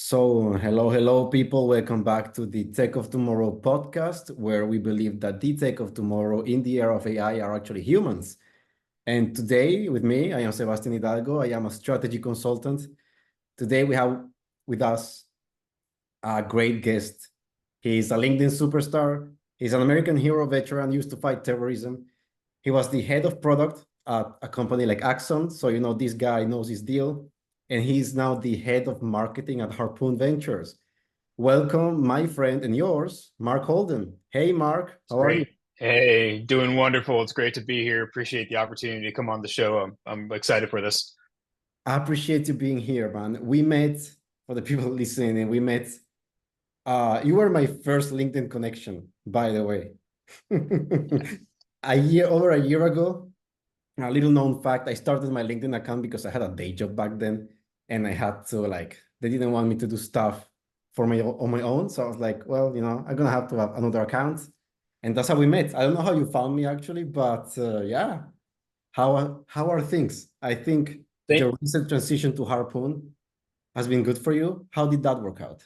Hello, people. Welcome back to the Tech of Tomorrow podcast, where we believe that the tech of tomorrow in the era of AI are actually humans. And today, with me, I am Sebastian Hidalgo. I am a strategy consultant. Today, we have with us a great guest. He's a LinkedIn superstar. He's an American hero veteran used to fight terrorism. He was the head of product at a company like Axon. So, this guy knows his deal. And he's now the head of marketing at Harpoon Ventures. Welcome, my friend and yours, Mark Holden. Hey, Mark, It's how are you? great. Hey, doing wonderful. It's great to be here. Appreciate the opportunity to come on the show. I'm excited for this. I appreciate you being here, man. We met, for the people listening, we met. You were my first LinkedIn connection, by the way. Over a year ago, a little known fact, I started my LinkedIn account because I had a day job back then, and I had to they didn't want me to do stuff on my own. So I was like, well, I'm gonna have to have another account. And that's how we met. I don't know how you found me actually, but yeah. How are things? I think Thank, the recent transition to Harpoon has been good for you. How did that work out?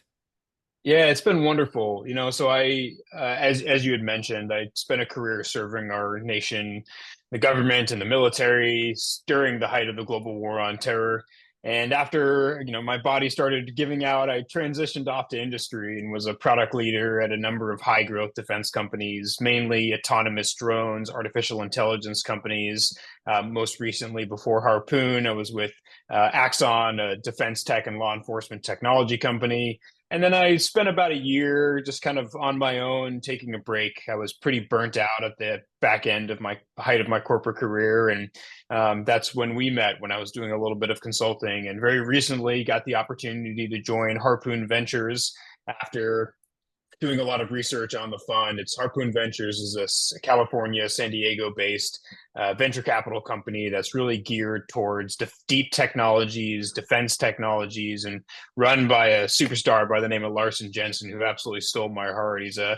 yeah, it's been wonderful. So as you had mentioned, I spent a career serving our nation, the government and the military during the height of the global war on terror. And after, my body started giving out, I transitioned off to industry and was a product leader at a number of high growth defense companies, mainly autonomous drones, artificial intelligence companies. Most recently, before Harpoon, I was with Axon, a defense tech and law enforcement technology company. And then I spent about a year just kind of on my own, taking a break. I was pretty burnt out at the back end of my height of my corporate career. And that's when we met, when I was doing a little bit of consulting. And very recently got the opportunity to join Harpoon Ventures after doing a lot of research on the fund. It's Harpoon Ventures is a California, San Diego based venture capital company that's really geared towards deep technologies, defense technologies, and run by a superstar by the name of Larson Jensen, who absolutely stole my heart. He's a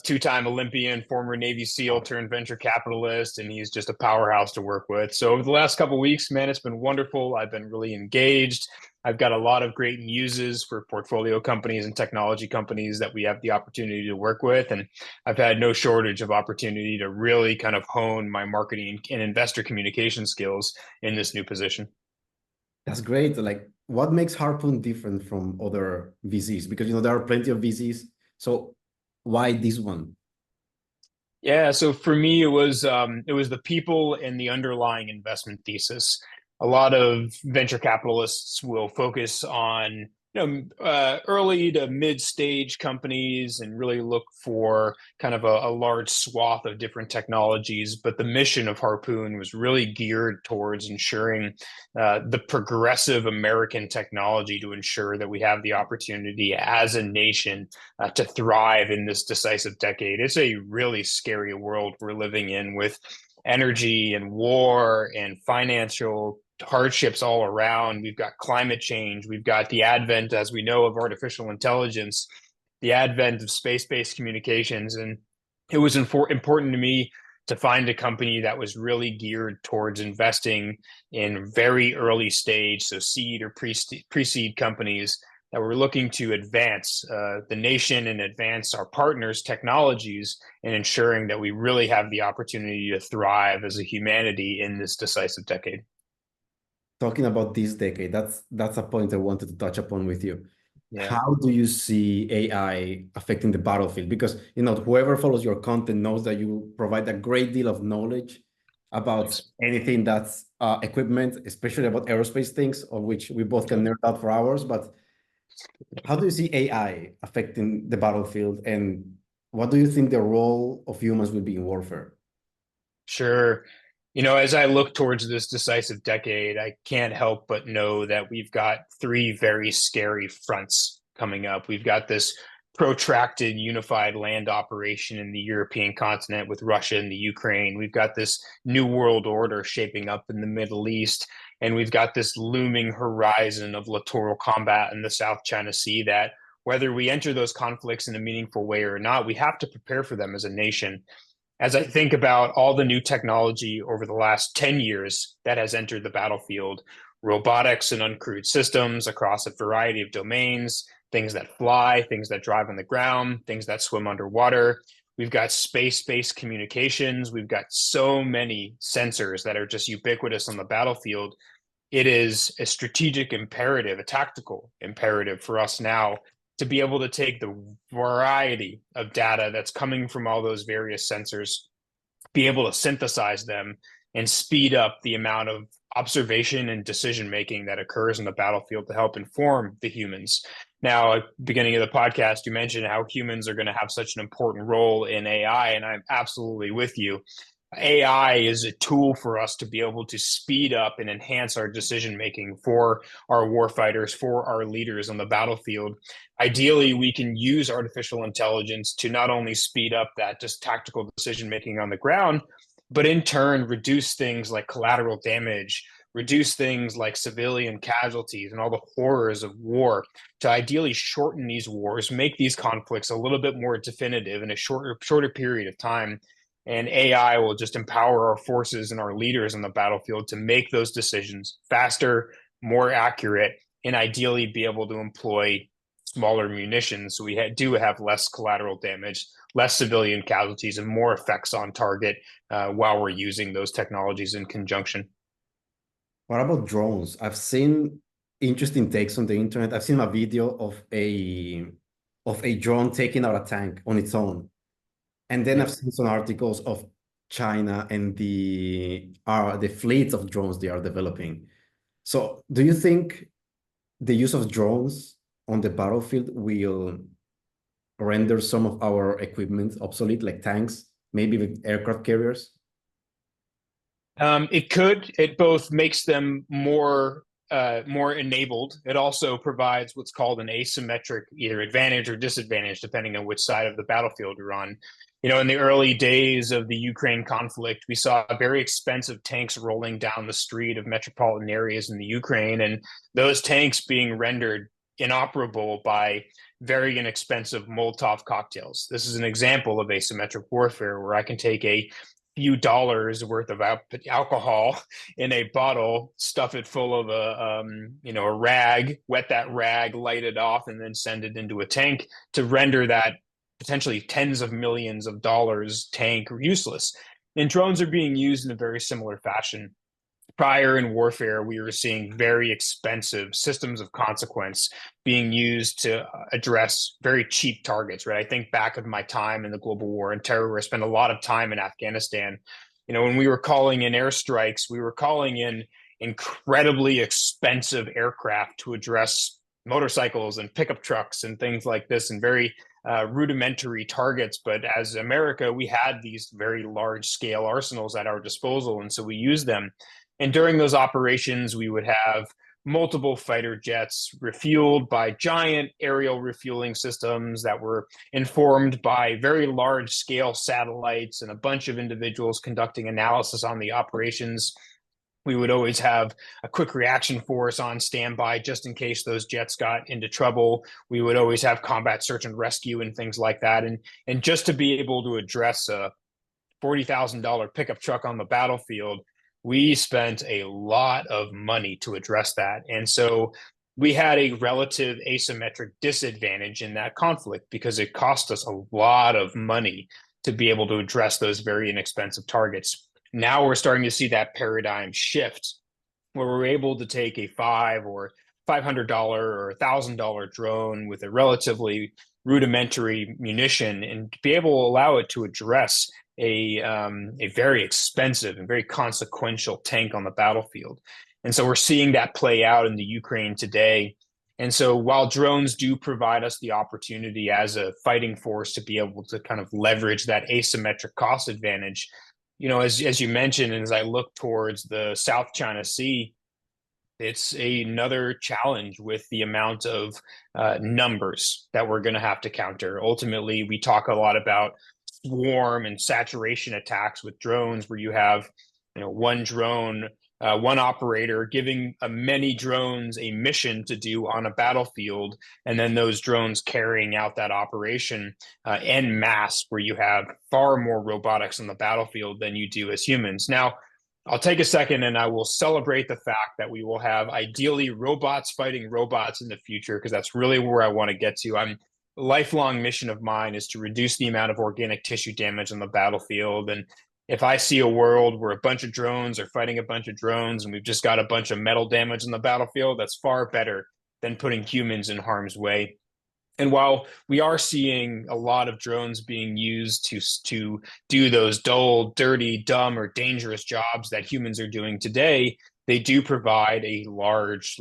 two-time Olympian, former Navy SEAL turned venture capitalist, and he's just a powerhouse to work with. So over the last couple of weeks, man, it's been wonderful. I've been really engaged. I've got a lot of great muses for portfolio companies and technology companies that we have the opportunity to work with. And I've had no shortage of opportunity to really kind of hone my marketing and investor communication skills in this new position. That's great. Like, what makes Harpoon different from other VCs? Because there are plenty of VCs. So why this one? Yeah, so for me, it was the people and the underlying investment thesis. A lot of venture capitalists will focus on early to mid stage companies and really look for kind of a large swath of different technologies. But the mission of Harpoon was really geared towards ensuring the progressive American technology to ensure that we have the opportunity as a nation to thrive in this decisive decade. It's a really scary world we're living in with energy and war and financial hardships all around. We've got climate change. We've got the advent, as we know, of artificial intelligence, the advent of space-based communications. And it was important to me to find a company that was really geared towards investing in very early stage, so seed or pre-seed companies that were looking to advance the nation and advance our partners' technologies and ensuring that we really have the opportunity to thrive as a humanity in this decisive decade. Talking about this decade, that's a point I wanted to touch upon with you. Yeah. How do you see AI affecting the battlefield? Because whoever follows your content knows that you provide a great deal of knowledge about Thanks. anything that's equipment, especially about aerospace things, of which we both can nerd out for hours. But how do you see AI affecting the battlefield, and what do you think the role of humans will be in warfare? Sure. As I look towards this decisive decade, I can't help but know that we've got three very scary fronts coming up. We've got this protracted unified land operation in the European continent with Russia and the Ukraine. We've got this new world order shaping up in the Middle East. And we've got this looming horizon of littoral combat in the South China Sea that, whether we enter those conflicts in a meaningful way or not, we have to prepare for them as a nation. As I think about all the new technology over the last 10 years that has entered the battlefield, robotics and uncrewed systems across a variety of domains, things that fly, things that drive on the ground, things that swim underwater. We've got space-based communications. We've got so many sensors that are just ubiquitous on the battlefield. It is a strategic imperative, a tactical imperative for us now to be able to take the variety of data that's coming from all those various sensors, be able to synthesize them and speed up the amount of observation and decision making that occurs in the battlefield to help inform the humans. Now, at the beginning of the podcast, you mentioned how humans are going to have such an important role in AI, and I'm absolutely with you. AI is a tool for us to be able to speed up and enhance our decision making for our warfighters, for our leaders on the battlefield. Ideally, we can use artificial intelligence to not only speed up that just tactical decision making on the ground, but in turn reduce things like collateral damage, reduce things like civilian casualties and all the horrors of war, to ideally shorten these wars, make these conflicts a little bit more definitive in a shorter period of time. And AI will just empower our forces and our leaders on the battlefield to make those decisions faster, more accurate, and ideally be able to employ smaller munitions. So we do have less collateral damage, less civilian casualties, and more effects on target while we're using those technologies in conjunction. What about drones? I've seen interesting takes on the internet. I've seen a video of a drone taking out a tank on its own. And then I've seen some articles of China and the fleets of drones they are developing. So do you think the use of drones on the battlefield will render some of our equipment obsolete, like tanks, maybe with aircraft carriers? It could. It both makes them more enabled. It also provides what's called an asymmetric either advantage or disadvantage, depending on which side of the battlefield you're on. You know, in the early days of the Ukraine conflict, we saw very expensive tanks rolling down the street of metropolitan areas in the Ukraine, and those tanks being rendered inoperable by very inexpensive Molotov cocktails. This is an example of asymmetric warfare where I can take a few dollars worth of alcohol in a bottle, stuff it full of a rag, wet that rag, light it off, and then send it into a tank to render that potentially tens of millions of dollars tank useless. And drones are being used in a very similar fashion. Prior in warfare, we were seeing very expensive systems of consequence being used to address very cheap targets, right? I think back of my time in the global war on terror, where I spent a lot of time in Afghanistan. You know, when we were calling in airstrikes, we were calling in incredibly expensive aircraft to address motorcycles and pickup trucks and things like this, and very rudimentary targets. But as America, we had these very large scale arsenals at our disposal, and so we used them. And during those operations, we would have multiple fighter jets refueled by giant aerial refueling systems that were informed by very large scale satellites and a bunch of individuals conducting analysis on the operations. We would always have a quick reaction force on standby just in case those jets got into trouble. We would always have combat search and rescue and things like that. And just to be able to address a $40,000 pickup truck on the battlefield, we spent a lot of money to address that. And so we had a relative asymmetric disadvantage in that conflict because it cost us a lot of money to be able to address those very inexpensive targets. Now we're starting to see that paradigm shift where we're able to take a $500 or $1,000 drone with a relatively rudimentary munition and be able to allow it to address a very expensive and very consequential tank on the battlefield. And so we're seeing that play out in the Ukraine today. And so while drones do provide us the opportunity as a fighting force to be able to kind of leverage that asymmetric cost advantage, you know, as you mentioned, and as I look towards the South China Sea, it's another challenge with the amount of numbers that we're going to have to counter. Ultimately, we talk a lot about swarm and saturation attacks with drones, where you have, you know, one drone, one operator giving many drones a mission to do on a battlefield, and then those drones carrying out that operation en masse, where you have far more robotics on the battlefield than you do as humans. Now, I'll take a second and I will celebrate the fact that we will have ideally robots fighting robots in the future, because that's really where I want to get to. A lifelong mission of mine is to reduce the amount of organic tissue damage on the battlefield. And if I see a world where a bunch of drones are fighting a bunch of drones and we've just got a bunch of metal damage on the battlefield, that's far better than putting humans in harm's way. And while we are seeing a lot of drones being used to do those dull, dirty, dumb, or dangerous jobs that humans are doing today, they do provide a large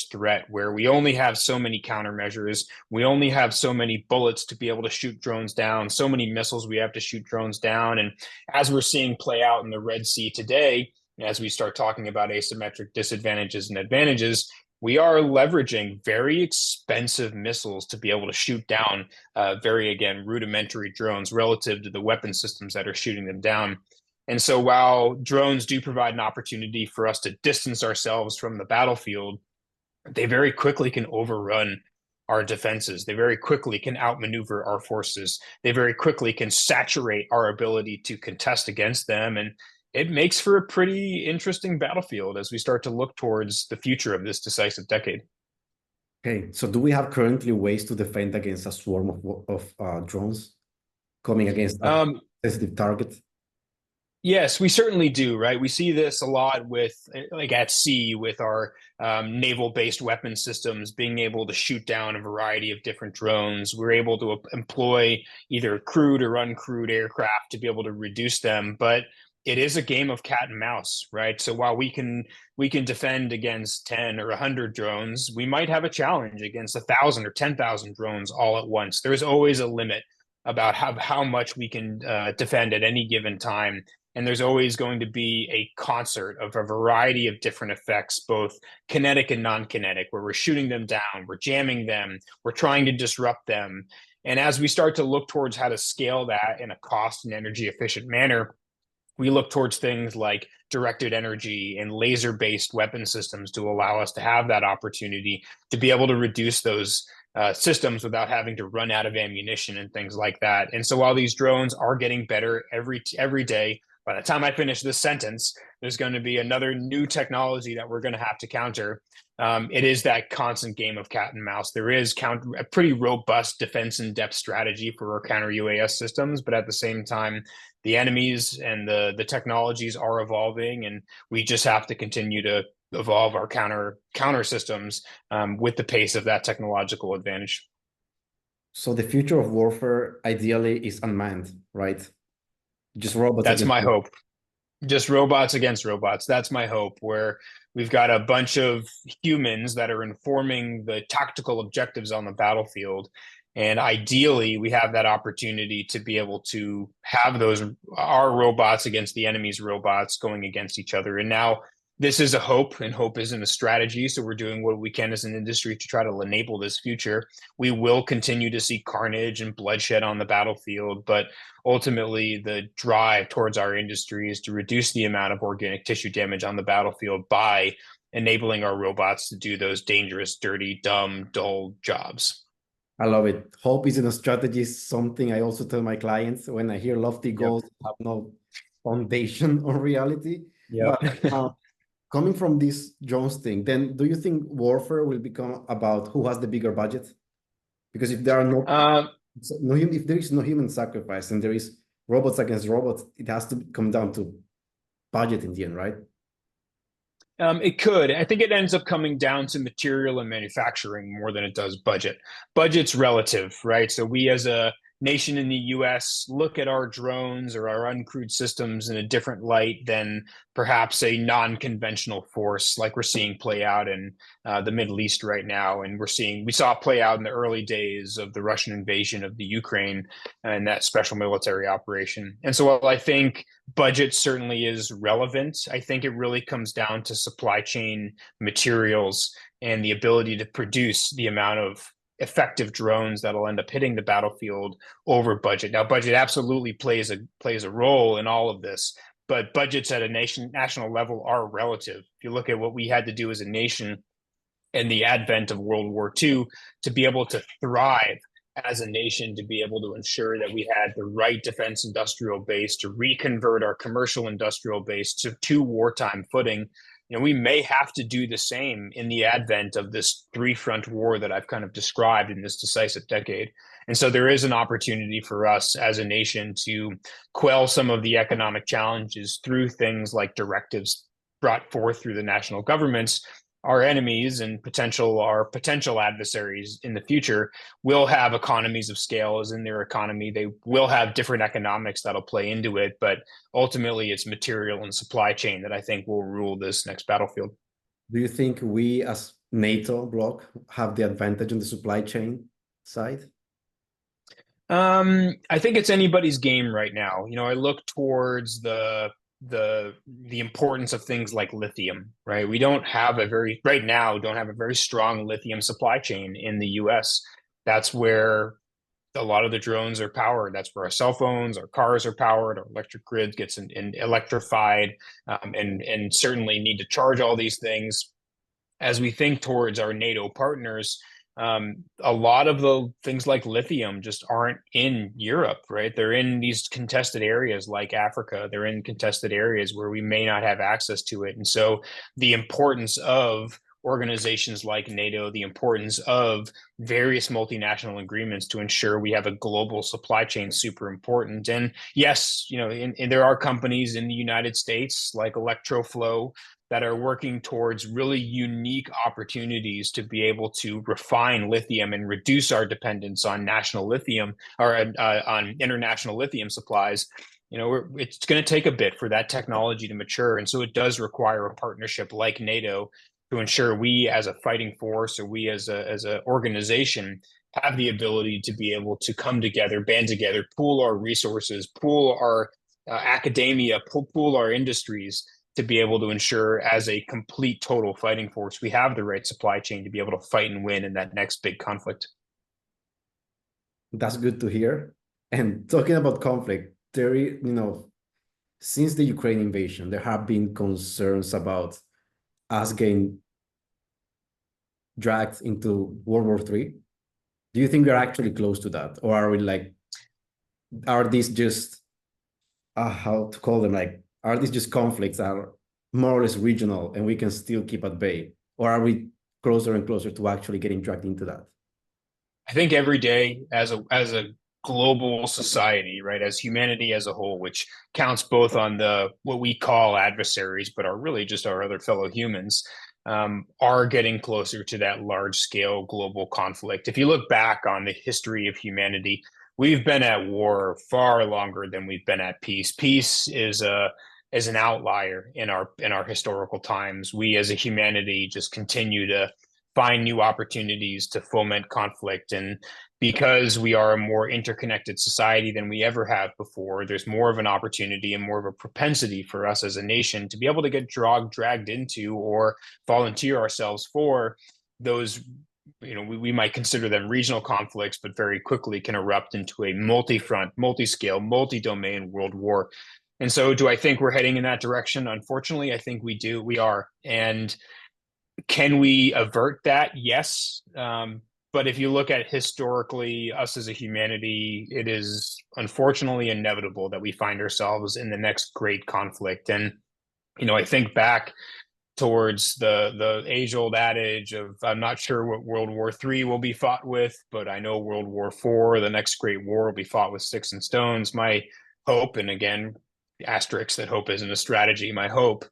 threat where we only have so many countermeasures. We only have so many bullets to be able to shoot drones down, so many missiles we have to shoot drones down. And as we're seeing play out in the Red Sea today, as we start talking about asymmetric disadvantages and advantages, we are leveraging very expensive missiles to be able to shoot down very, again, rudimentary drones relative to the weapon systems that are shooting them down. And so while drones do provide an opportunity for us to distance ourselves from the battlefield, they very quickly can overrun our defenses. They very quickly can outmaneuver our forces. They very quickly can saturate our ability to contest against them. And it makes for a pretty interesting battlefield as we start to look towards the future of this decisive decade. Okay, so do we have currently ways to defend against a swarm of drones coming against a sensitive target? Yes, we certainly do, right? We see this a lot with, like at sea, with our naval-based weapon systems being able to shoot down a variety of different drones. We're able to employ either crewed or uncrewed aircraft to be able to reduce them, but it is a game of cat and mouse, right? So while we can defend against 10 or 100 drones, we might have a challenge against 1,000 or 10,000 drones all at once. There's always a limit about how much we can defend at any given time. And there's always going to be a concert of a variety of different effects, both kinetic and non-kinetic, where we're shooting them down, we're jamming them, we're trying to disrupt them. And as we start to look towards how to scale that in a cost and energy efficient manner, we look towards things like directed energy and laser-based weapon systems to allow us to have that opportunity to be able to reduce those systems without having to run out of ammunition and things like that. And so while these drones are getting better every day, by the time I finish this sentence, there's going to be another new technology that we're going to have to counter. It is that constant game of cat and mouse. There is a pretty robust defense in depth strategy for our counter UAS systems, but at the same time, the enemies and the technologies are evolving, and we just have to continue to evolve our counter systems with the pace of that technological advantage. So the future of warfare ideally is unmanned, right? Just robots. That's my hope. Just robots against robots. That's my hope, where we've got a bunch of humans that are informing the tactical objectives on the battlefield. And ideally, we have that opportunity to be able to have our robots against the enemy's robots going against each other. And now this is a hope, and hope isn't a strategy. So we're doing what we can as an industry to try to enable this future. We will continue to see carnage and bloodshed on the battlefield, but ultimately the drive towards our industry is to reduce the amount of organic tissue damage on the battlefield by enabling our robots to do those dangerous, dirty, dumb, dull jobs. I love it. Hope isn't a strategy, something I also tell my clients when I hear lofty goals have no foundation on reality. Yeah. But coming from this drones thing, then do you think warfare will become about who has the bigger budget? Because if there are if there is no human sacrifice and there is robots against robots, it has to come down to budget in the end, right? It could. I think it ends up coming down to material and manufacturing more than it does budget. Budget's relative, right? So we as a nation in the US look at our drones or our uncrewed systems in a different light than perhaps a non-conventional force like we're seeing play out in the Middle East right now. And we saw it play out in the early days of the Russian invasion of the Ukraine and that special military operation. And so while I think budget certainly is relevant, I think it really comes down to supply chain materials and the ability to produce the amount of effective drones that'll end up hitting the battlefield over budget. Now, budget absolutely plays a role in all of this, but budgets at a national level are relative. If you look at what we had to do as a nation in the advent of World War II to be able to thrive as a nation to be able to ensure that we had the right defense industrial base to reconvert our commercial industrial base to wartime footing. We may have to do the same in the advent of this three-front war that I've kind of described in this decisive decade. And so there is an opportunity for us as a nation to quell some of the economic challenges through things like directives brought forth through the national governments. Our enemies and our potential adversaries in the future will have economies of scale as in their economy. They will have different economics that'll play into it, but ultimately it's material and supply chain that I think will rule this next battlefield. Do you think we as NATO bloc have the advantage on the supply chain side? I think it's anybody's game right now. I look towards the importance of things like lithium, right? We don't have right now don't have a very strong lithium supply chain in the US. That's where a lot of the drones are powered. That's where our cell phones, our cars are powered, our electric grid gets electrified, and certainly need to charge all these things. As we think towards our NATO partners, a lot of the things like lithium just aren't in Europe, right? They're in these contested areas like Africa. They're in contested areas where we may not have access to it. And so the importance of organizations like NATO, the importance of various multinational agreements to ensure we have a global supply chain, super important. And yes, there are companies in the United States like Electroflow that are working towards really unique opportunities to be able to refine lithium and reduce our dependence on national lithium or on international lithium supplies. It's going to take a bit for that technology to mature. And so it does require a partnership like NATO to ensure we as a fighting force or we as an organization have the ability to be able to come together, band together, pool our resources, pool our academia, pool our industries to be able to ensure as a complete total fighting force, we have the right supply chain to be able to fight and win in that next big conflict. That's good to hear. And talking about conflict, since the Ukraine invasion, there have been concerns about us getting dragged into World War III. Do you think we're actually close to that? Or are these just, how to call them, are these just conflicts that are more or less regional and we can still keep at bay? Or are we closer and closer to actually getting dragged into that? I think every day as a global society, right, as humanity as a whole, which counts both on what we call adversaries, but are really just our other fellow humans, are getting closer to that large scale global conflict. If you look back on the history of humanity, we've been at war far longer than we've been at peace. Peace is an outlier in our historical times. We as a humanity just continue to find new opportunities to foment conflict. And because we are a more interconnected society than we ever have before, there's more of an opportunity and more of a propensity for us as a nation to be able to get dragged into or volunteer ourselves for those, we might consider them regional conflicts, but very quickly can erupt into a multi-front, multi-scale, multi-domain world war. And so do I think we're heading in that direction? Unfortunately, I think we are. And can we avert that? Yes. But if you look at historically us as a humanity, it is unfortunately inevitable that we find ourselves in the next great conflict. And, I think back towards the age-old adage of, I'm not sure what World War III will be fought with, but I know World War IV, the next great war, will be fought with sticks and stones. My hope, and again, asterisk that hope isn't a strategy, my hope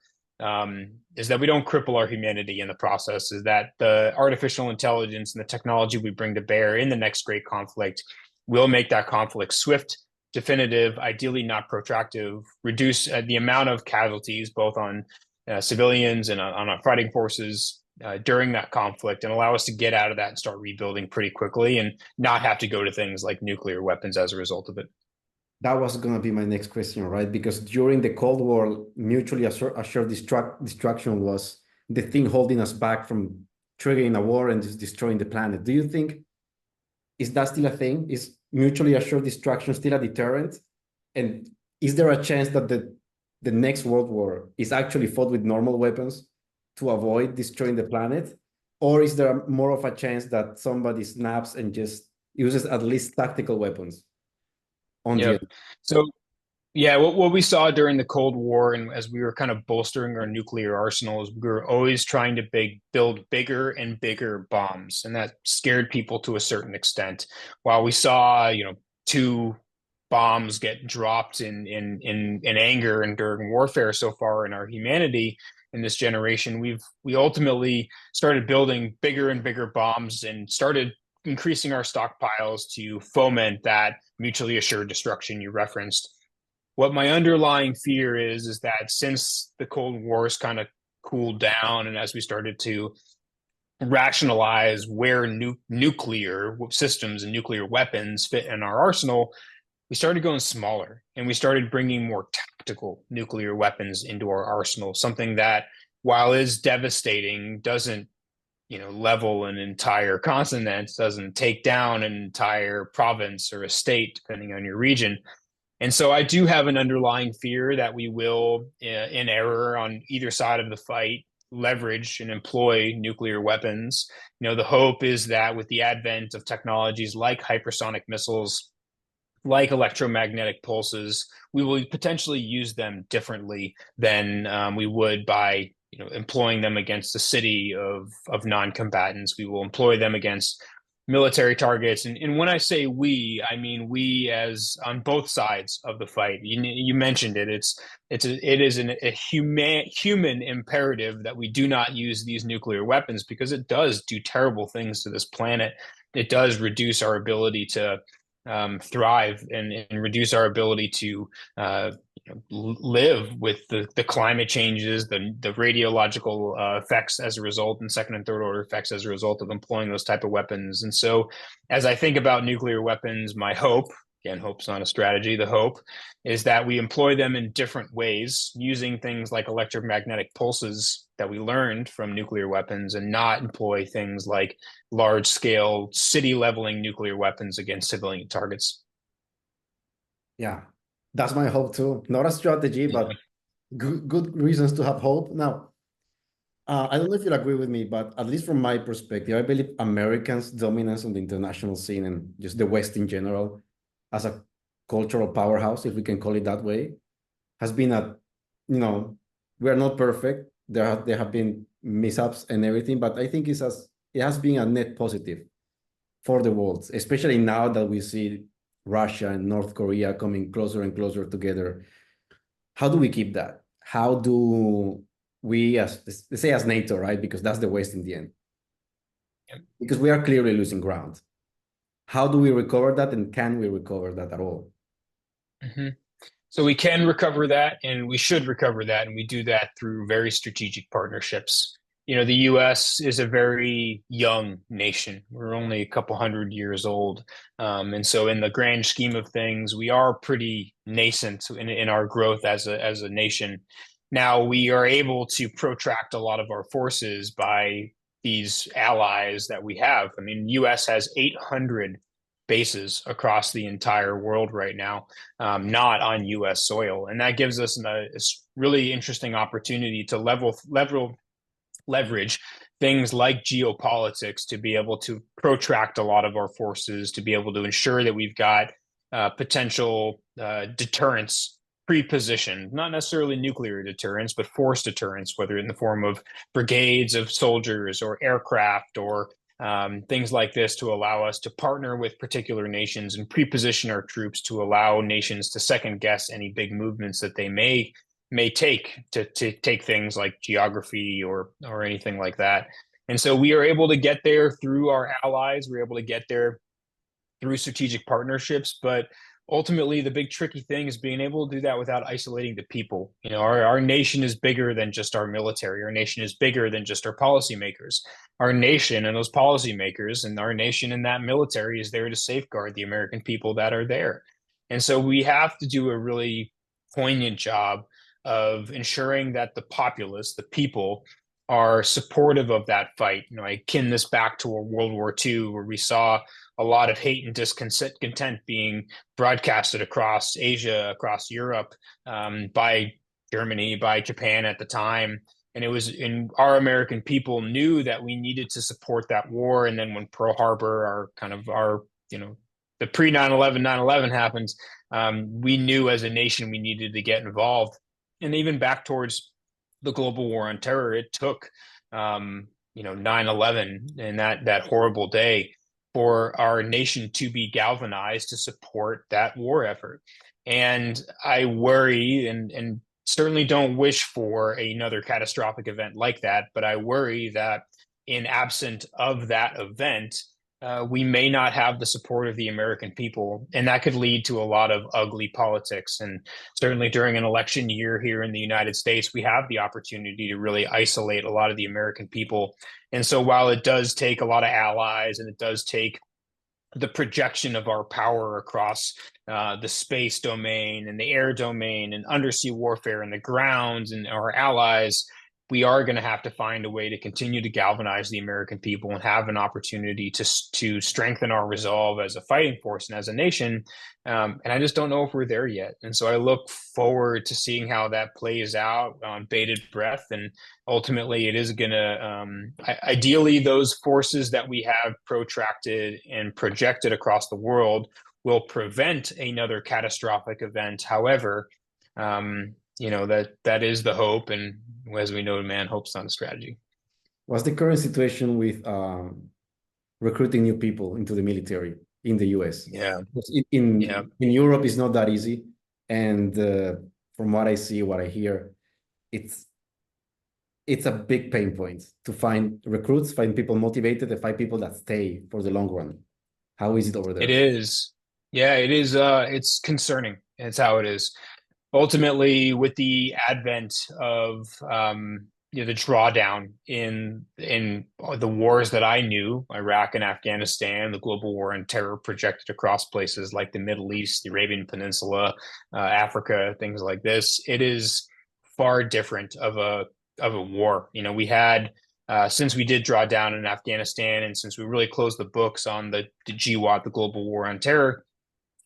is that we don't cripple our humanity in the process, is that the artificial intelligence and the technology we bring to bear in the next great conflict will make that conflict swift, definitive, ideally not protractive, reduce the amount of casualties both on civilians and on our fighting forces during that conflict, and allow us to get out of that and start rebuilding pretty quickly and not have to go to things like nuclear weapons as a result of it. That was going to be my next question, right? Because during the Cold War, mutually assured destruction was the thing holding us back from triggering a war and just destroying the planet. Do you think, is that still a thing? Is mutually assured destruction still a deterrent? And is there a chance that the next World War is actually fought with normal weapons to avoid destroying the planet? Or is there more of a chance that somebody snaps and just uses at least tactical weapons on the Yep. So yeah, what we saw during the Cold War, and as we were kind of bolstering our nuclear arsenals, we were always trying to build bigger and bigger bombs, and that scared people to a certain extent. While we saw, two bombs get dropped in anger and during warfare so far in our humanity in this generation, we ultimately started building bigger and bigger bombs and started increasing our stockpiles to foment that mutually assured destruction you referenced. What my underlying fear is that since the Cold War's kind of cooled down, and as we started to rationalize where nuclear systems and nuclear weapons fit in our arsenal, we started going smaller, and we started bringing more tactical nuclear weapons into our arsenal, something that, while is devastating, doesn't level an entire continent, doesn't take down an entire province or a state, depending on your region. And so I do have an underlying fear that we will, in error on either side of the fight, leverage and employ nuclear weapons. The hope is that with the advent of technologies like hypersonic missiles, like electromagnetic pulses, we will potentially use them differently than we would by employing them against a city of non-combatants. We will employ them against military targets, and when I say we, I mean we as on both sides of the fight. You mentioned it. It is a human imperative that we do not use these nuclear weapons, because it does do terrible things to this planet. It does reduce our ability to thrive, and reduce our ability to live with the climate changes, the radiological effects as a result, and second and third order effects as a result of employing those type of weapons. And so, as I think about nuclear weapons, my hope, again, hope's not a strategy, the hope is that we employ them in different ways, using things like electromagnetic pulses that we learned from nuclear weapons, and not employ things like large scale city leveling nuclear weapons against civilian targets. Yeah, that's my hope too. Not a strategy, but good reasons to have hope. Now, I don't know if you'll agree with me, but at least from my perspective, I believe Americans' dominance on the international scene, and just the West in general, as a cultural powerhouse, if we can call it that way, has been we are not perfect. There have been mishaps and everything, but I think it has been a net positive for the world, especially now that we see Russia and North Korea coming closer and closer together. How do we keep that? How do we, let's say as NATO, right? Because that's the West in the end. Yep. Because we are clearly losing ground. How do we recover that, and can we recover that at all? Mm-hmm. So we can recover that, and we should recover that, and we do that through very strategic partnerships. The U.S. is a very young nation. We're only a couple hundred years old. And so in the grand scheme of things, we are pretty nascent in our growth as a nation. Now, we are able to protract a lot of our forces by these allies that we have. I mean, U.S. has 800 bases across the entire world right now, not on U.S. soil. And that gives us a really interesting opportunity to leverage things like geopolitics to be able to protract a lot of our forces, to be able to ensure that we've got potential deterrence pre-positioned, not necessarily nuclear deterrence, but force deterrence, whether in the form of brigades of soldiers or aircraft or things like this, to allow us to partner with particular nations and pre-position our troops to allow nations to second guess any big movements that they may take to take things like geography or anything like that. And so we are able to get there through our allies. We're able to get there through strategic partnerships, but ultimately the big tricky thing is being able to do that without isolating the people. Our nation is bigger than just our military. Our nation is bigger than just our policymakers. Our nation and those policymakers and our nation and that military is there to safeguard the American people that are there. And so we have to do a really poignant job of ensuring that the populace, the people, are supportive of that fight. I kin this back to World War II, where we saw a lot of hate and discontent being broadcasted across Asia, across Europe, by Germany, by Japan at the time. And our American people knew that we needed to support that war. And then when Pearl Harbor, our the pre 9/11 9/11 happens, we knew as a nation we needed to get involved. And even back towards the global war on terror, it took 9/11 and that horrible day for our nation to be galvanized to support that war effort. And I worry and certainly don't wish for another catastrophic event like that, but I worry that in absent of that event, we may not have the support of the American people, and that could lead to a lot of ugly politics. And certainly during an election year here in the United States, we have the opportunity to really isolate a lot of the American people. And so while it does take a lot of allies and it does take the projection of our power across the space domain and the air domain and undersea warfare and the grounds and our allies, we are going to have to find a way to continue to galvanize the American people and have an opportunity to strengthen our resolve as a fighting force and as a nation. And I just don't know if we're there yet. And so I look forward to seeing how that plays out on bated breath. And ultimately, it is going to, ideally, those forces that we have protracted and projected across the world will prevent another catastrophic event. However, that is the hope. And as we know, man, hope's not a strategy. What's the current situation with recruiting new people into the military in the US? Yeah. In Europe, it's not that easy. And from what I see, what I hear, it's a big pain point to find recruits, find people motivated, and find people that stay for the long run. How is it over there? It is. Yeah, it is. It's concerning. It's how it is. Ultimately, with the advent of the drawdown in the wars that I knew, Iraq and Afghanistan, the global war on terror projected across places like the Middle East, the Arabian Peninsula, Africa, things like this, it is far different of a war. We had since we did draw down in Afghanistan, and since we really closed the books on the GWAT, the global war on terror,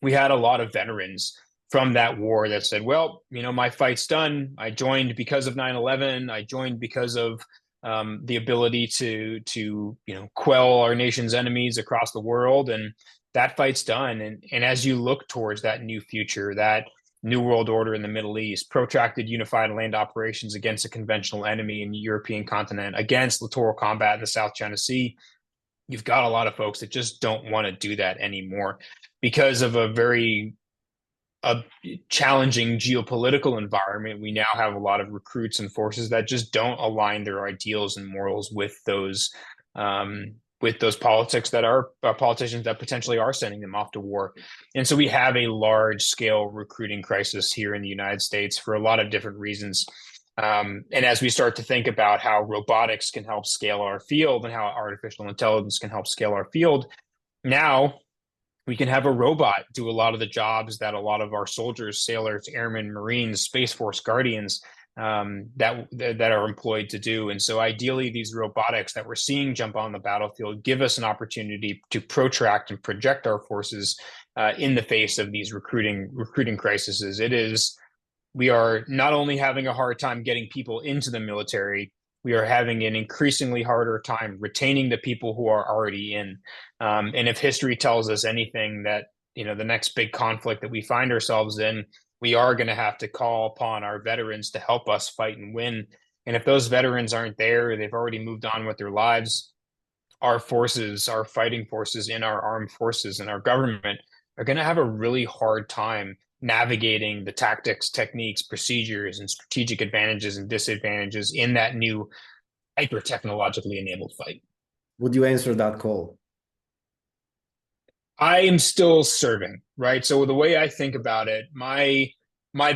we had a lot of veterans from that war that said, well, my fight's done. I joined because of 9/11. I joined because of the ability to quell our nation's enemies across the world. And that fight's done. And as you look towards that new future, that new world order in the Middle East, protracted unified land operations against a conventional enemy in the European continent, against littoral combat in the South China Sea, you've got a lot of folks that just don't want to do that anymore because of a challenging geopolitical environment. We now have a lot of recruits and forces that just don't align their ideals and morals with those politics that are politicians that potentially are sending them off to war. And so we have a large scale recruiting crisis here in the United States for a lot of different reasons. And as we start to think about how robotics can help scale our field and how artificial intelligence can help scale our field, now we can have a robot do a lot of the jobs that a lot of our soldiers, sailors, airmen, Marines, Space Force guardians that are employed to do. And so ideally, these robotics that we're seeing jump on the battlefield give us an opportunity to protract and project our forces in the face of these recruiting crises. We are not only having a hard time getting people into the military, we are having an increasingly harder time retaining the people who are already in. And if history tells us anything, that the next big conflict that we find ourselves in, we are going to have to call upon our veterans to help us fight and win. And if those veterans aren't there, they've already moved on with their lives, our forces, our fighting forces in our armed forces and our government are going to have a really hard time navigating the tactics, techniques, procedures, and strategic advantages and disadvantages in that new hyper-technologically enabled fight. Would you answer that call? I am still serving, right? So the way I think about it, my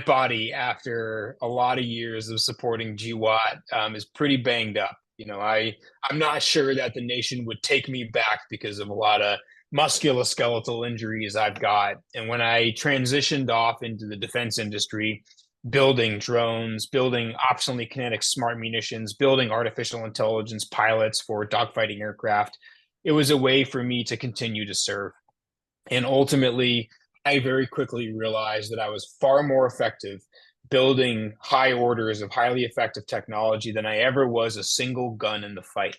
body, after a lot of years of supporting GWAT, is pretty banged up. I'm not sure that the nation would take me back because of a lot of musculoskeletal injuries I've got. And when I transitioned off into the defense industry, building drones, building optionally kinetic smart munitions, building artificial intelligence pilots for dogfighting aircraft, it was a way for me to continue to serve. And ultimately, I very quickly realized that I was far more effective building high orders of highly effective technology than I ever was a single gun in the fight.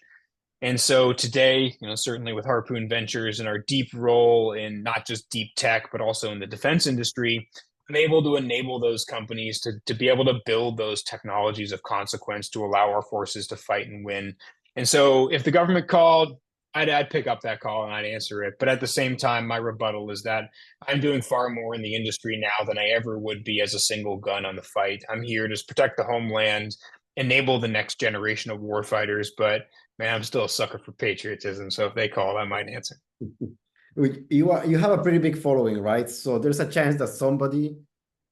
And so today, certainly with Harpoon Ventures and our deep role in not just deep tech, but also in the defense industry, I'm able to enable those companies to be able to build those technologies of consequence to allow our forces to fight and win. And so if the government called, I'd pick up that call and I'd answer it. But at the same time, my rebuttal is that I'm doing far more in the industry now than I ever would be as a single gun on the fight. I'm here to protect the homeland, enable the next generation of warfighters, but man, I'm still a sucker for patriotism. So if they call, I might answer. You have a pretty big following, right? So there's a chance that somebody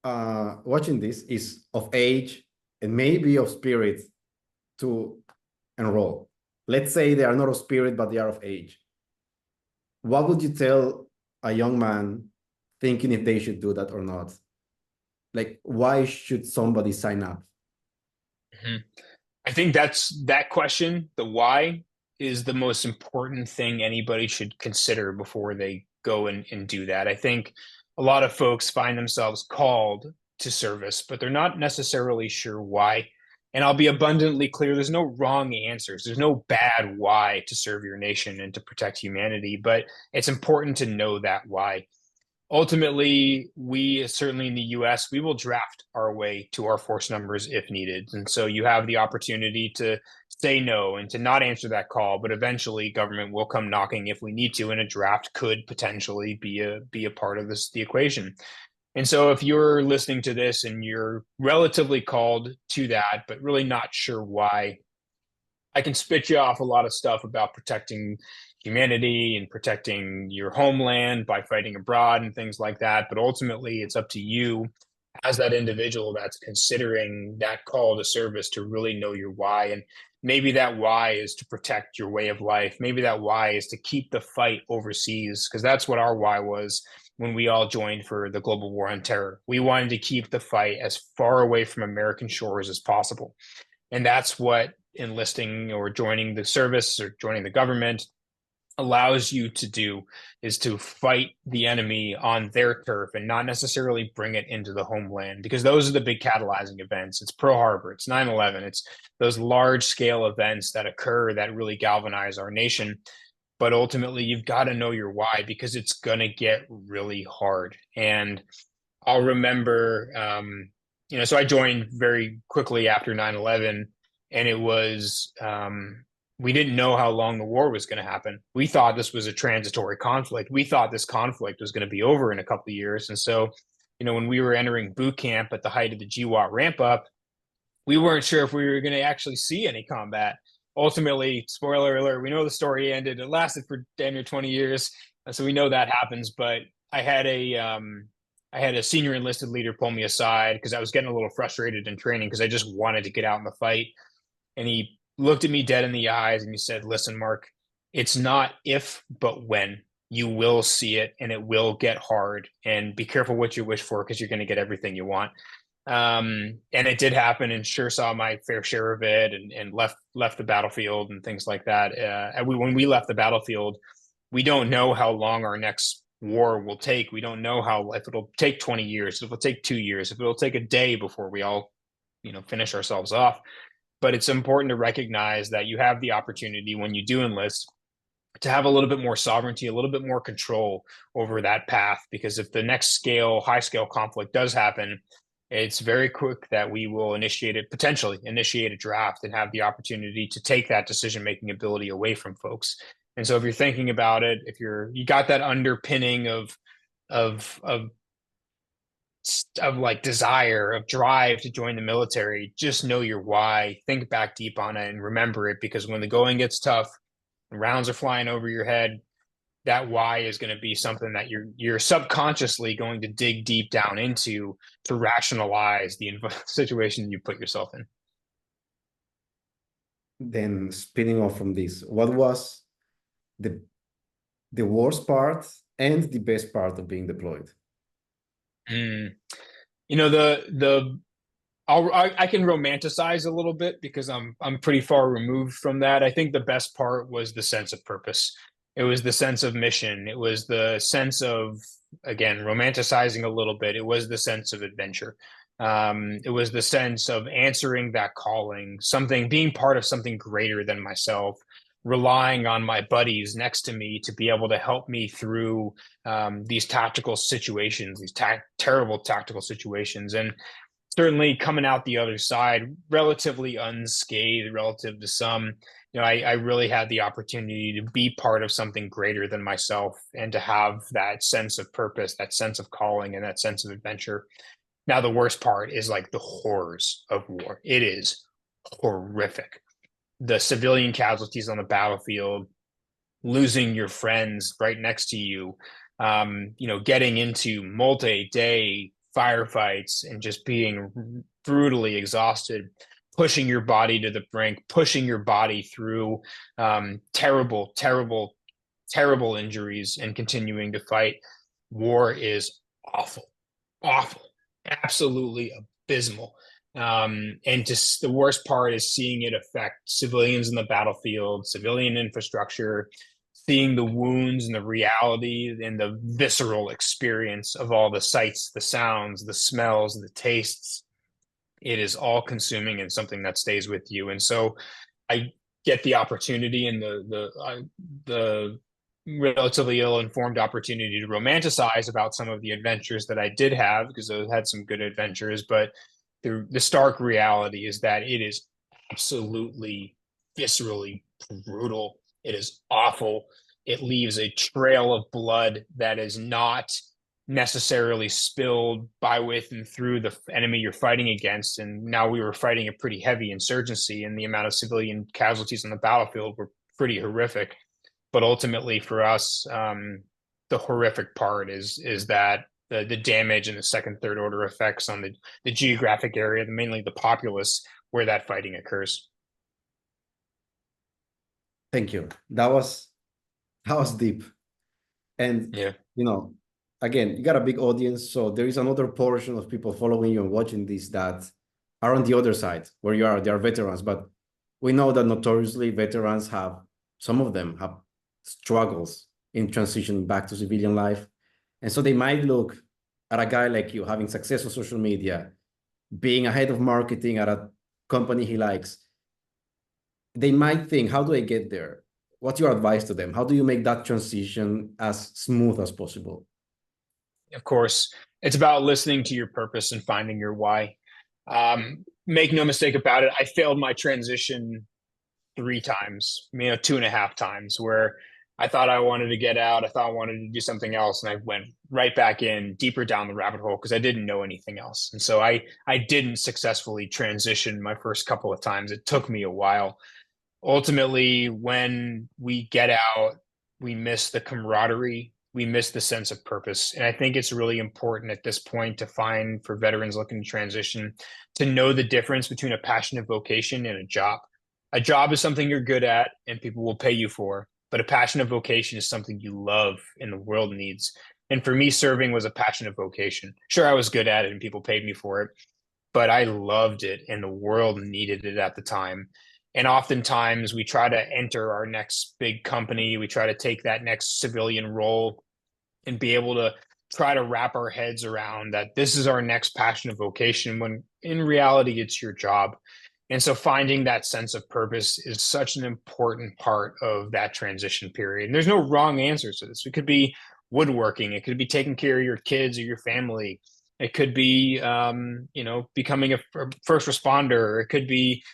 watching this is of age and maybe of spirit to enroll. Let's say they are not of spirit, but they are of age. What would you tell a young man thinking if they should do that or not? Like, why should somebody sign up? Mm-hmm. I think that question, the why, is the most important thing anybody should consider before they go and do that. I think a lot of folks find themselves called to service, but they're not necessarily sure why. And I'll be abundantly clear, there's no wrong answers. There's no bad why to serve your nation and to protect humanity, but it's important to know that why. Ultimately, we certainly in the US, we will draft our way to our force numbers if needed. And so you have the opportunity to say no and to not answer that call, but eventually government will come knocking if we need to, and a draft could potentially be a part of the equation. And so if you're listening to this and you're relatively called to that, but really not sure why, I can spit you off a lot of stuff about protecting humanity and protecting your homeland by fighting abroad and things like that. But ultimately, it's up to you as that individual that's considering that call to service to really know your why. And maybe that why is to protect your way of life. Maybe that why is to keep the fight overseas, because that's what our why was when we all joined for the global war on terror. We wanted to keep the fight as far away from American shores as possible. And that's what enlisting or joining the service or joining the government allows you to do, is to fight the enemy on their turf and not necessarily bring it into the homeland, because those are the big catalyzing events. It's Pearl Harbor, it's 9/11, it's those large scale events that occur that really galvanize our nation. But ultimately, you've got to know your why, because it's going to get really hard. And I'll remember, so I joined very quickly after 9/11, and it was, we didn't know how long the war was going to happen. We thought this was a transitory conflict. We thought this conflict was going to be over in a couple of years. And so, when we were entering boot camp at the height of the GWAT ramp up, we weren't sure if we were going to actually see any combat. Ultimately, spoiler alert, we know the story ended. It lasted for damn near 20 years. So we know that happens. But I had a senior enlisted leader pull me aside because I was getting a little frustrated in training because I just wanted to get out in the fight. And he looked at me dead in the eyes and he said, "Listen, Mark, it's not if, but when. You will see it and it will get hard. And be careful what you wish for, because you're going to get everything you want." And it did happen, and sure saw my fair share of it, and left the battlefield and things like that. When we left the battlefield, we don't know how long our next war will take. We don't know if it'll take 20 years, if it'll take 2 years, if it'll take a day before we all, finish ourselves off. But it's important to recognize that you have the opportunity when you do enlist to have a little bit more sovereignty, a little bit more control over that path. Because if the next high scale conflict does happen, it's very quick that we will potentially initiate a draft and have the opportunity to take that decision-making ability away from folks. And so if you're thinking about it, if you got that underpinning of like desire, of drive to join the military, just know your why, think back deep on it and remember it, because when the going gets tough and rounds are flying over your head, that why is going to be something that you're subconsciously going to dig deep down into to rationalize the situation you put yourself in. Then spinning off from this, what was the worst part and the best part of being deployed? I can romanticize a little bit because I'm pretty far removed from that. I think the best part was the sense of purpose. It was the sense of mission. It was the sense of, again, romanticizing a little bit. It was the sense of adventure. It was the sense of answering that calling, being part of something greater than myself, relying on my buddies next to me to be able to help me through these tactical situations, these terrible tactical situations. And certainly coming out the other side relatively unscathed relative to some, I really had the opportunity to be part of something greater than myself and to have that sense of purpose, that sense of calling, and that sense of adventure. Now, the worst part is like the horrors of war. It is horrific. The civilian casualties on the battlefield, losing your friends right next to you, getting into multi-day firefights and just being brutally exhausted, pushing your body to the brink, pushing your body through terrible, terrible, terrible injuries and continuing to fight. War is awful, awful, absolutely abysmal. And just the worst part is seeing it affect civilians in the battlefield, civilian infrastructure, seeing the wounds and the reality and the visceral experience of all the sights, the sounds, the smells, the tastes. It is all consuming and something that stays with you. And so I get the opportunity and the relatively ill-informed opportunity to romanticize about some of the adventures that I did have, because I had some good adventures, but the stark reality is that it is absolutely viscerally brutal. It is awful. It leaves a trail of blood that is not necessarily spilled by, with, and through the enemy you're fighting against. And now we were fighting a pretty heavy insurgency, and the amount of civilian casualties on the battlefield were pretty horrific. But ultimately for us, the horrific part is that the damage and the second, third order effects on the geographic area, mainly the populace where that fighting occurs. Thank you. That was deep. And Yeah. Again, you got a big audience, so there is another portion of people following you and watching this that are on the other side where you are. They are veterans, but we know that notoriously veterans some of them have struggles in transitioning back to civilian life. And so they might look at a guy like you having success on social media, being a head of marketing at a company he likes. They might think, how do I get there? What's your advice to them? How do you make that transition as smooth as possible? Of course, it's about listening to your purpose and finding your why. Make no mistake about it, I failed my transition 3 times, 2.5 times, where I thought I wanted to get out. I thought I wanted to do something else. And I went right back in deeper down the rabbit hole because I didn't know anything else. And so I didn't successfully transition my first couple of times. It took me a while. Ultimately, when we get out, we miss the camaraderie. We miss the sense of purpose. And I think it's really important at this point to find, for veterans looking to transition, to know the difference between a passionate vocation and a job. A job is something you're good at and people will pay you for, but a passionate vocation is something you love and the world needs. And for me, serving was a passionate vocation. Sure, I was good at it and people paid me for it, but I loved it and the world needed it at the time. And oftentimes we try to enter our next big company, we try to take that next civilian role and be able to try to wrap our heads around that this is our next passionate vocation, when in reality, it's your job. And so finding that sense of purpose is such an important part of that transition period. And there's no wrong answers to this. It could be woodworking. It could be taking care of your kids or your family. It could be, becoming a first responder. It could be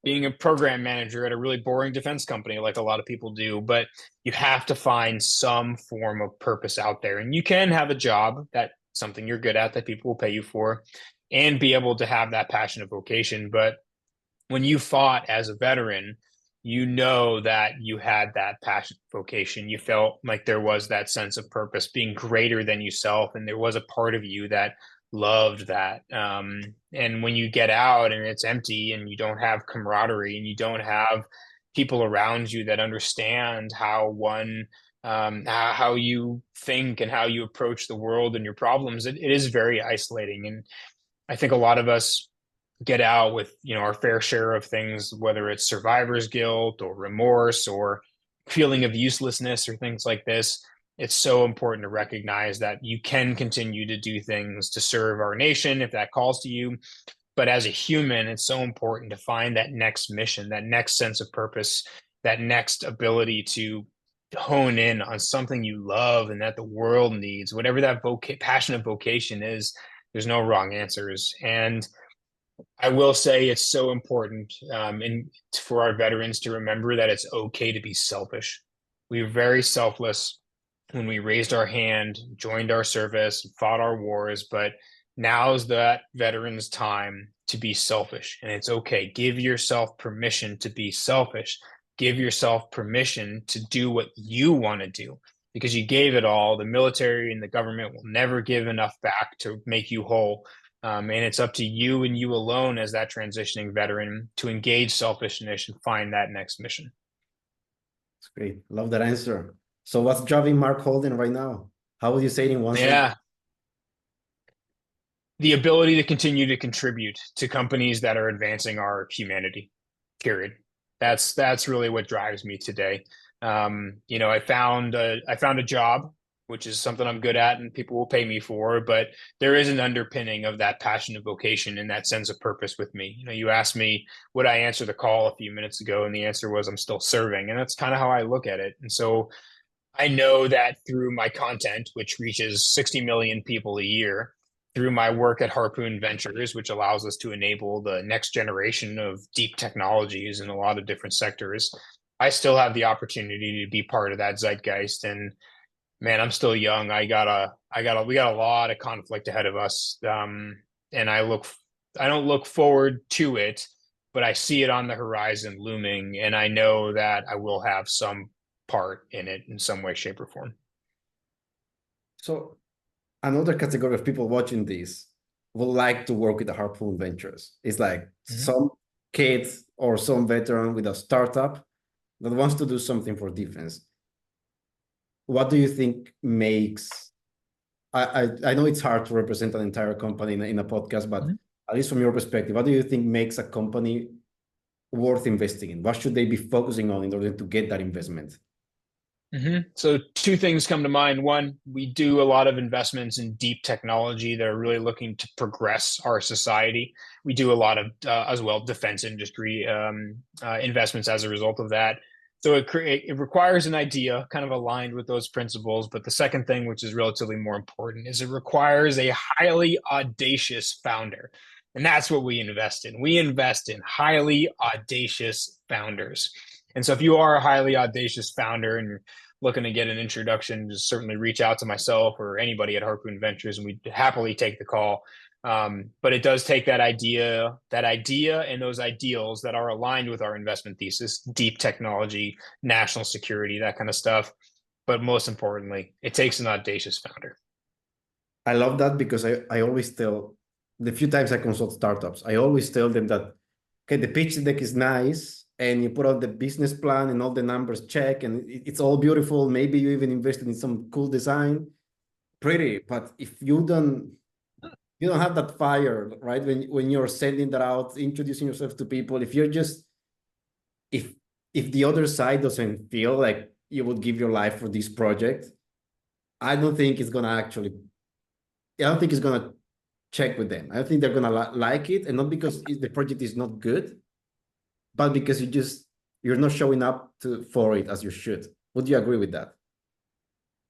being a program manager at a really boring defense company, like a lot of people do. But you have to find some form of purpose out there. And you can have a job, that's something you're good at, that people will pay you for, and be able to have that passionate vocation. But when you fought as a veteran, you know that you had that passion vocation. You felt like there was that sense of purpose, being greater than yourself, and there was a part of you that loved that. And when you get out and it's empty and you don't have camaraderie and you don't have people around you that understand how you think and how you approach the world and your problems, it is very isolating. And I think a lot of us get out with our fair share of things, whether it's survivor's guilt or remorse or feeling of uselessness or things like this. It's so important to recognize that you can continue to do things to serve our nation if that calls to you. But as a human, it's so important to find that next mission, that next sense of purpose that next ability to hone in on something you love and that the world needs, whatever that passionate vocation is, there's no wrong answers. And I will say it's so important for our veterans to remember that it's okay to be selfish. We were very selfless when we raised our hand, joined our service, fought our wars, but now's that veterans' time to be selfish. And it's okay. Give yourself permission to be selfish. Give yourself permission to do what you want to do because you gave it all. The military and the government will never give enough back to make you whole. And it's up to you and you alone as that transitioning veteran to engage selfishness and find that next mission. That's great. Love that answer. So what's driving Mark Holden right now? How would you say it in one sentence? Yeah. The ability to continue to contribute to companies that are advancing our humanity, period. That's really what drives me today. I found a job, which is something I'm good at and people will pay me for, but there is an underpinning of that passionate vocation and that sense of purpose with me. You asked me, would I answer the call a few minutes ago? And the answer was I'm still serving. And that's kind of how I look at it. And so I know that through my content, which reaches 60 million people a year, through my work at Harpoon Ventures, which allows us to enable the next generation of deep technologies in a lot of different sectors, I still have the opportunity to be part of that zeitgeist. And man, I'm still young. We got a lot of conflict ahead of us. And I don't look forward to it, but I see it on the horizon looming. And I know that I will have some part in it in some way, shape, or form. So another category of people watching this would like to work with the Harpoon Ventures. It's like some kids or some veteran with a startup that wants to do something for defense. What do you think makes, I know it's hard to represent an entire company in a podcast, but at least from your perspective, what do you think makes a company worth investing in? What should they be focusing on in order to get that investment? So two things come to mind. One, we do a lot of investments in deep technology that are really looking to progress our society. We do a lot of, as well, defense industry investments as a result of that. So it requires an idea kind of aligned with those principles. But the second thing, which is relatively more important, is it requires a highly audacious founder. And that's what we invest in. We invest in highly audacious founders. And so if you are a highly audacious founder and you're looking to get an introduction, just certainly reach out to myself or anybody at Harpoon Ventures, and we'd happily take the call. But it does take that idea and those ideals that are aligned with our investment thesis, deep technology, national security, that kind of stuff. But most importantly, it takes an audacious founder. I love that because I always tell, the few times I consult startups, I always tell them that, okay, the pitch deck is nice, and you put out the business plan and all the numbers check, and it's all beautiful. Maybe you even invested in some cool design, pretty. But if you don't have that fire, right? When you're sending that out, introducing yourself to people, if you're just, if the other side doesn't feel like you would give your life for this project, I don't think it's gonna check with them. I think they're gonna like it, and not because the project is not good, but because you're not showing up for it as you should. Would you agree with that?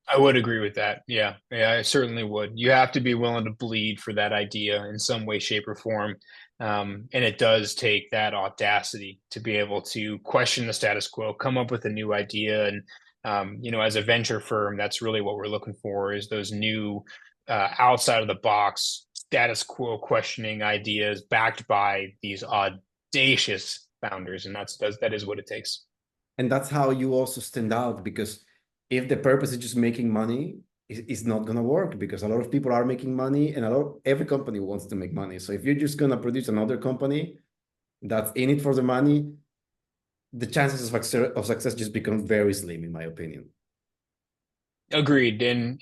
I would agree with that. Yeah, I certainly would. You have to be willing to bleed for that idea in some way, shape, or form. And it does take that audacity to be able to question the status quo, come up with a new idea. And, as a venture firm, that's really what we're looking for is those new outside of the box status quo questioning ideas backed by these audacious founders. And that is what it takes. And that's how you also stand out, because if the purpose is just making money, it's not going to work, because a lot of people are making money, and every company wants to make money. So if you're just going to produce another company that's in it for the money, the chances of success just become very slim, in my opinion. Agreed. And,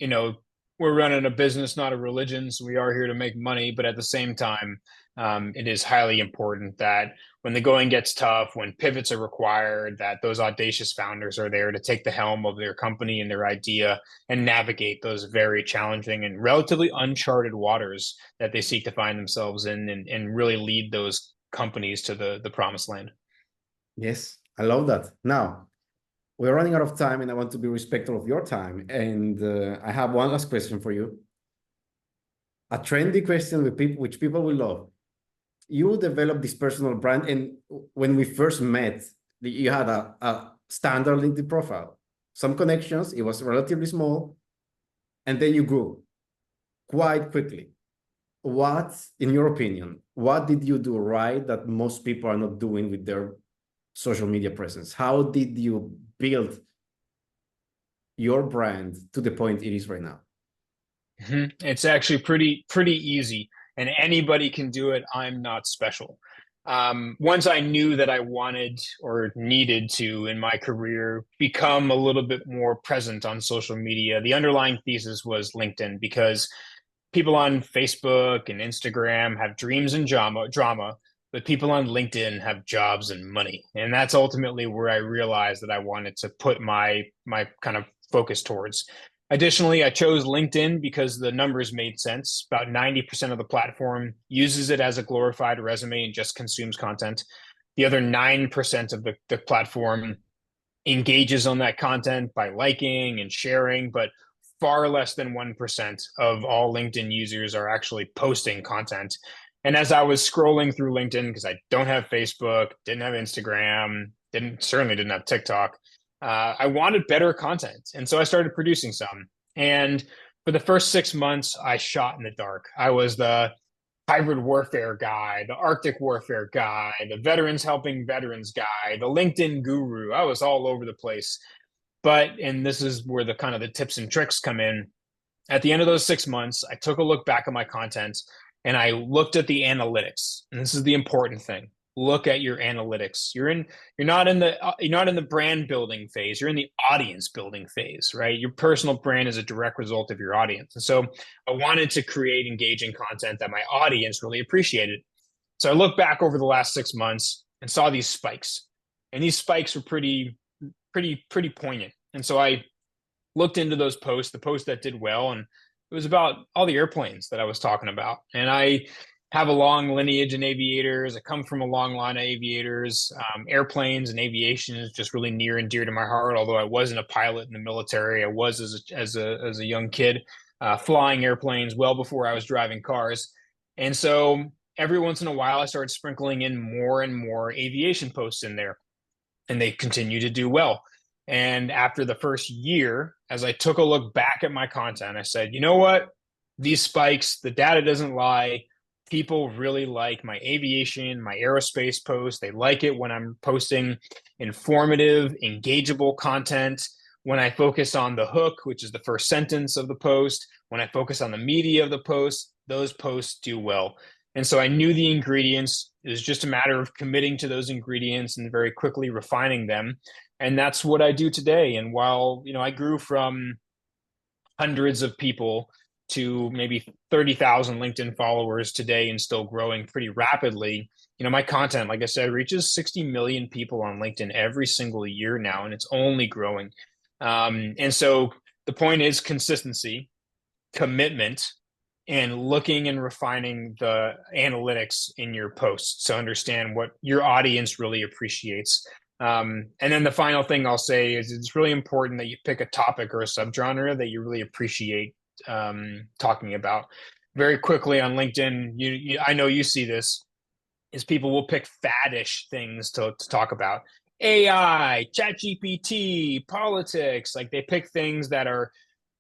we're running a business, not a religion. So we are here to make money. But at the same time, it is highly important that when the going gets tough, when pivots are required, that those audacious founders are there to take the helm of their company and their idea and navigate those very challenging and relatively uncharted waters that they seek to find themselves in, and really lead those companies to the promised land. Yes, I love that. Now, we're running out of time and I want to be respectful of your time. And I have one last question for you. A trendy question which people will love. You developed this personal brand, and when we first met, you had a standard LinkedIn profile, some connections, it was relatively small, and then you grew quite quickly. What, in your opinion, what did you do right that most people are not doing with their social media presence? How did you build your brand to the point it is right now? It's actually pretty easy, and anybody can do it. I'm not special. Once I knew that I wanted or needed to, in my career, become a little bit more present on social media, the underlying thesis was LinkedIn, because people on Facebook and Instagram have dreams and drama, but people on LinkedIn have jobs and money. And that's ultimately where I realized that I wanted to put my kind of focus towards. Additionally, I chose LinkedIn because the numbers made sense. About 90% of the platform uses it as a glorified resume and just consumes content. The other 9% of the platform engages on that content by liking and sharing, but far less than 1% of all LinkedIn users are actually posting content. And as I was scrolling through LinkedIn, because I don't have Facebook, didn't have Instagram, certainly didn't have TikTok, I wanted better content. And so I started producing some. And for the first 6 months, I shot in the dark. I was the hybrid warfare guy, the Arctic warfare guy, the veterans helping veterans guy, the LinkedIn guru. I was all over the place. But, and this is where the kind of the tips and tricks come in. At the end of those 6 months, I took a look back at my content and I looked at the analytics. And this is the important thing. Look at your analytics. You're not in the brand building phase. You're in the audience building phase, right? Your personal brand is a direct result of your audience. And so I wanted to create engaging content that my audience really appreciated. So I looked back over the last 6 months and saw these spikes. And these spikes were pretty poignant. And so I looked into those posts, the posts that did well, and it was about all the airplanes that I was talking about. And I have a long lineage in aviators. I come from a long line of aviators. Airplanes and aviation is just really near and dear to my heart. Although I wasn't a pilot in the military, I was as a young kid flying airplanes well before I was driving cars. And so every once in a while, I started sprinkling in more and more aviation posts in there, and they continue to do well. And after the first year, as I took a look back at my content, I said, you know what? These spikes, the data doesn't lie. People really like my aviation, my aerospace posts. They like it when I'm posting informative, engageable content. When I focus on the hook, which is the first sentence of the post, when I focus on the media of the post, those posts do well. And so I knew the ingredients. It was just a matter of committing to those ingredients and very quickly refining them. And that's what I do today. And while, I grew from hundreds of people to maybe 30,000 LinkedIn followers today and still growing pretty rapidly, my content, like I said, reaches 60 million people on LinkedIn every single year now, and it's only growing. And so the point is consistency, commitment, and looking and refining the analytics in your posts to understand what your audience really appreciates. And then the final thing I'll say is it's really important that you pick a topic or a subgenre that you really appreciate talking about. Very quickly on LinkedIn, I know you see this, is people will pick faddish things to talk about. AI, ChatGPT, politics, like they pick things that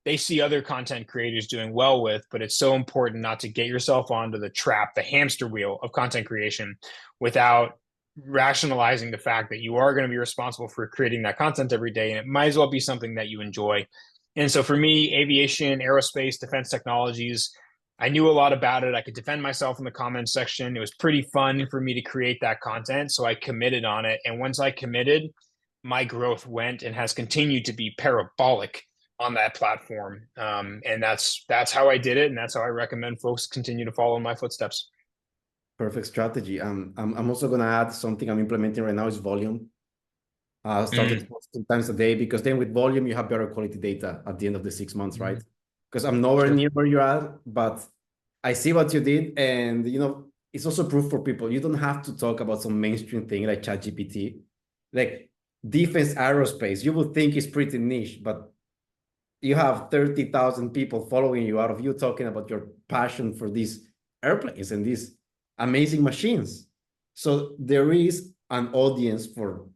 they see other content creators doing well with, but it's so important not to get yourself onto the trap, the hamster wheel of content creation without rationalizing the fact that you are going to be responsible for creating that content every day. And it might as well be something that you enjoy. And so for me, aviation, aerospace, defense technologies, I knew a lot about it. I could defend myself in the comments section. It was pretty fun for me to create that content. So I committed on it. And once I committed, my growth went and has continued to be parabolic on that platform. And that's how I did it. And that's how I recommend folks continue to follow in my footsteps. Perfect strategy. I'm also going to add something I'm implementing right now is volume. I started 2 times a day, because then with volume, you have better quality data at the end of the 6 months, right? Because I'm nowhere near where you're at, but I see what you did. And, it's also proof for people. You don't have to talk about some mainstream thing like ChatGPT. like defense aerospace, you would think is pretty niche, but you have 30,000 people following you out of you talking about your passion for these airplanes and these amazing machines. So there is an audience for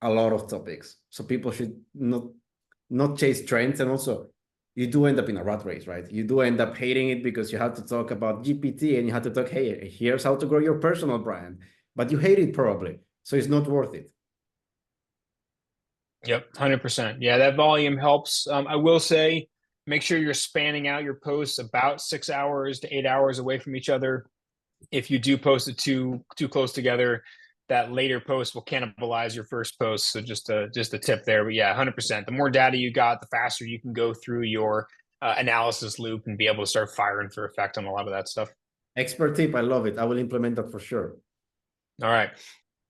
a lot of topics. So people should not chase trends. And also, you do end up in a rat race, right? You do end up hating it because you have to talk about GPT and you have to talk, hey, here's how to grow your personal brand, but you hate it probably. So it's not worth it. Yep, 100%. Yeah, that volume helps. I will say, make sure you're spanning out your posts about 6 hours to 8 hours away from each other. If you do post it too close together, that later post will cannibalize your first post. So just a tip there. But yeah, 100%. The more data you got, the faster you can go through your analysis loop and be able to start firing for effect on a lot of that stuff. Expert tip. I love it. I will implement that for sure. All right.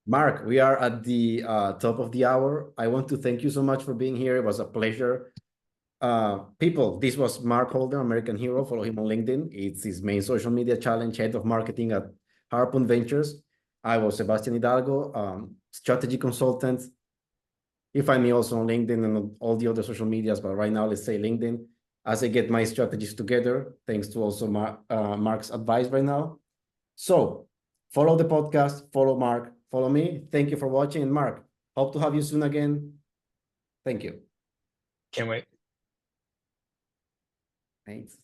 Mark, we are at the top of the hour. I want to thank you so much for being here. It was a pleasure. People, this was Mark Holden, American Hero. Follow him on LinkedIn. It's his main social media challenge, head of marketing at Harpoon Ventures. I was Sebastian Hidalgo, strategy consultant. You find me also on LinkedIn and on all the other social medias, but right now, let's say LinkedIn, as I get my strategies together, thanks to also Mark's advice right now. So follow the podcast, follow Mark, follow me. Thank you for watching. And Mark, hope to have you soon again. Thank you. Can't wait. Thanks.